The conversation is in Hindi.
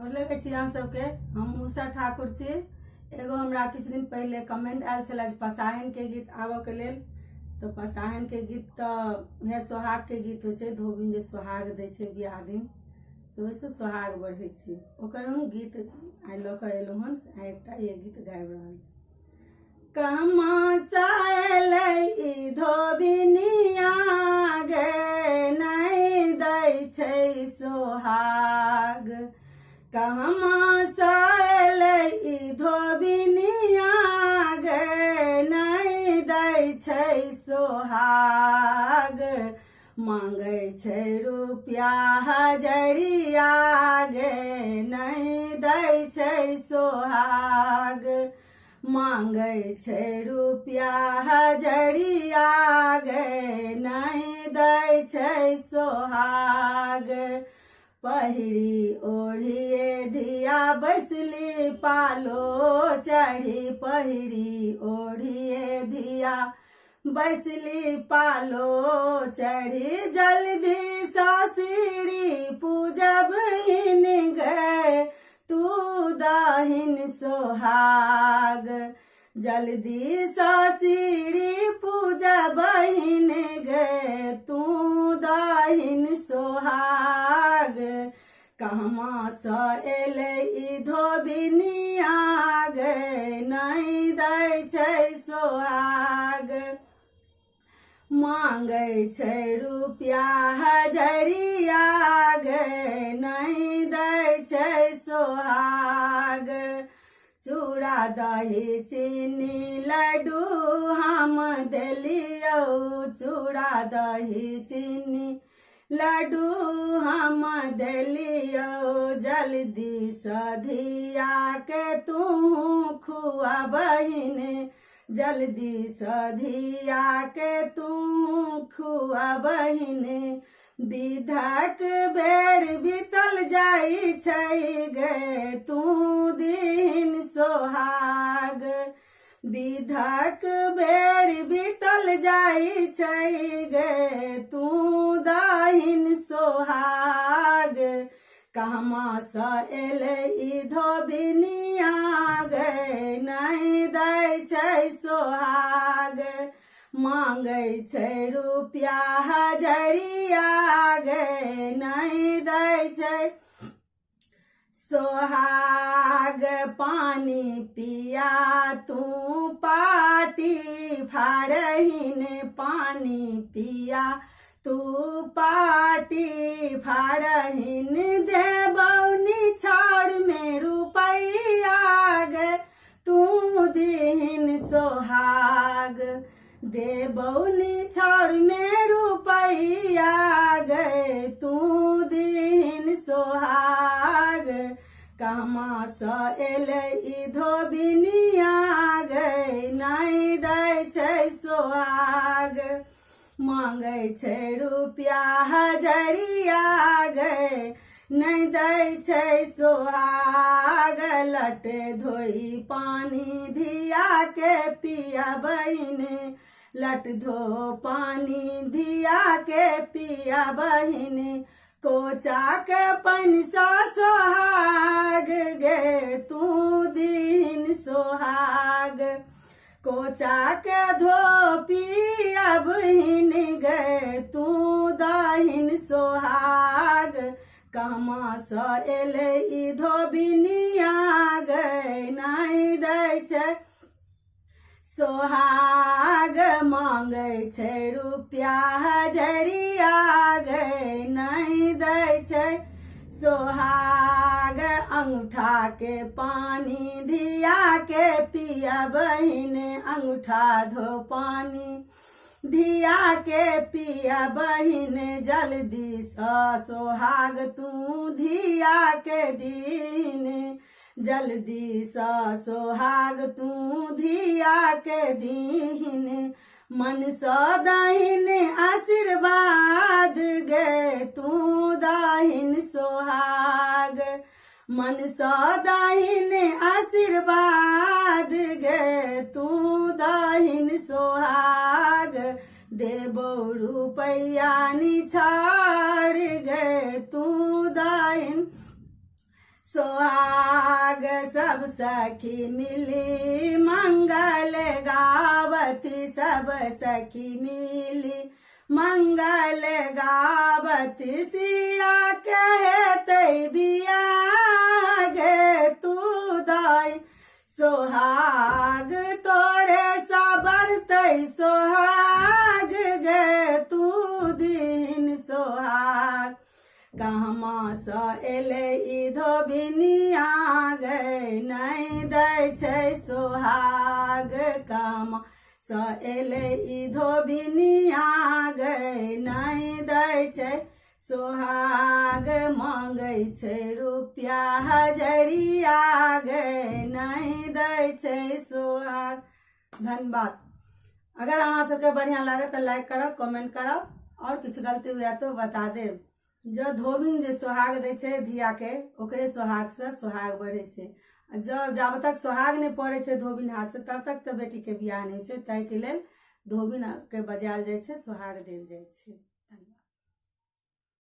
गोर लगै छी अहाँ सबके। हम उषा ठाकुर छी। एगो हमरा किछु दिन पहले कमेंट आयल छलै पसाहन के गीत आबऽ के लेल। तो पसाहन के गीत तो उहे सोहाग के गीत होइ छै। धोबिन जे सोहाग दै छै बियाह दिन से ओहिसँ सोहाग बढ़ै छै। ओकर हम गीत आइ लऽ कऽ एलहुँ हन। आइ एकटा ये गीत गाबि रहल छी। कहमा सा एलै ई धोबिनिया गे नहि दै छै सोहाग। कहमा सा एलै ई धोबिनिया गे नहि दै छै सोहाग। मांगै छै रुपया हजरिया गे नहि दै छै सोहाग। मांगै छै रुपया हजरिया गे नहि दै छै सोहाग। पहिरी ओढ़िए धिया बैसली पालो चढ़ी। पहिरी ओढ़िए धिया बैसली पालो चढ़ी। जल्दी सासीरी पूजब हिन गे तू दाहिन सोहाग। जल्दी सासीरी पूजब हिन गे तू दाहिन सोहाग। कहमा सा एलै ई धोबिनिया गे नहि दै छै सोहाग। मांगै छै रुपया हजरिया गे नहि दै छै सोहाग। चूड़ा दही चीनी लड्डू हम देलियौ। चूड़ा दही चीनी लड्डू हम देलियौ। जल्दी सँ धिया के तू खुआबहिन। जल्दी सँ धिया के तू खुआबहिन। विधक बेर बीतल जाइ छै गे तू दीन सोहाग। विधक बेर बीतल जाइ छै गे तू दाहिन सोहाग। कहमा सा एलै ई धोबिनिया गे नहि दै छै सोहाग। मांगै छै रुपया हजरिया गे नहि दै छै सोहाग। पानी पिया तू पाटी फाड़हिन। पानी पिया तू पाटी फाड़हिन। देबौनी छाड़ में रुपैया गे तू दीन सोहाग। देबौनी छाड़ में रुपैया गे तू दीन सोहाग। कहमा सा एलै ई धोबिनिया गे नहि दै छै सोहाग। मांगै छै रुपया हजरिया गे नहि दै छै सोहाग। लट धोई पानी धिया के पियाबहिन। लट धो पानी धिया के पियाबहिन। कोचा के पैनसा सोहाग गे तू दीन सोहाग। कोचा के धो पियाबहिन गे तू दाहिन सोहाग। कहमा सा एलै ई धोबिनिया गे नहि दै छै सोहाग। मांगै छै रुपया हजरिया गे नहि दै छै सोहाग। अंगूठा के पानी धिया के पियाबहिन। अंगूठा धो पानी धिया के पियाबहिन। जल्दी सँ सोहाग तू धिया के दीन। जल्दी सँ सोहाग तू धिया के दीन। मन सँ दाहिन आशीर्वाद गे तू दाहिन सोहाग। मन सँ दाहिन आशीर्वाद गे तू दाहिन सोहाग। देबौ रुपैया निछाड़ गे तू दाहिन सोहाग सब सखी मिली मंगल गावती, सब सखी मिली मंगल गावती। सिया कहते बिया गे तू दाई, सोहाग तोरे सा बढ़ते सोहाग गे तू दिन सोहाग। कहमा सँ एले ई धोबिनिया गे नहीं दै छै सोहाग, कहमा सँ एले ई धोबिनिया गे नहीं दै छै सोहाग। मांगै छै रुपया हजरिया गे नहीं दै छै सोहाग। धन्यवाद। अगर अहाँ सबके बढ़िया लगे तो लाइक करब, कमेंट करब, और किछु गलती हुआ तो बता देब। जो धोबिन जे सोहाग दै छै धिया के, ओकरे सोहाग से सोहाग बढ़े छै। जब जाब तक सोहाग नहीं पड़े छै धोबिन हाथ से, तब तक तो बेटी के बियाह नहीं छै। ताहि के लेल धोबिन के बजायल जाइ छै, सोहाग देल जाइ छै।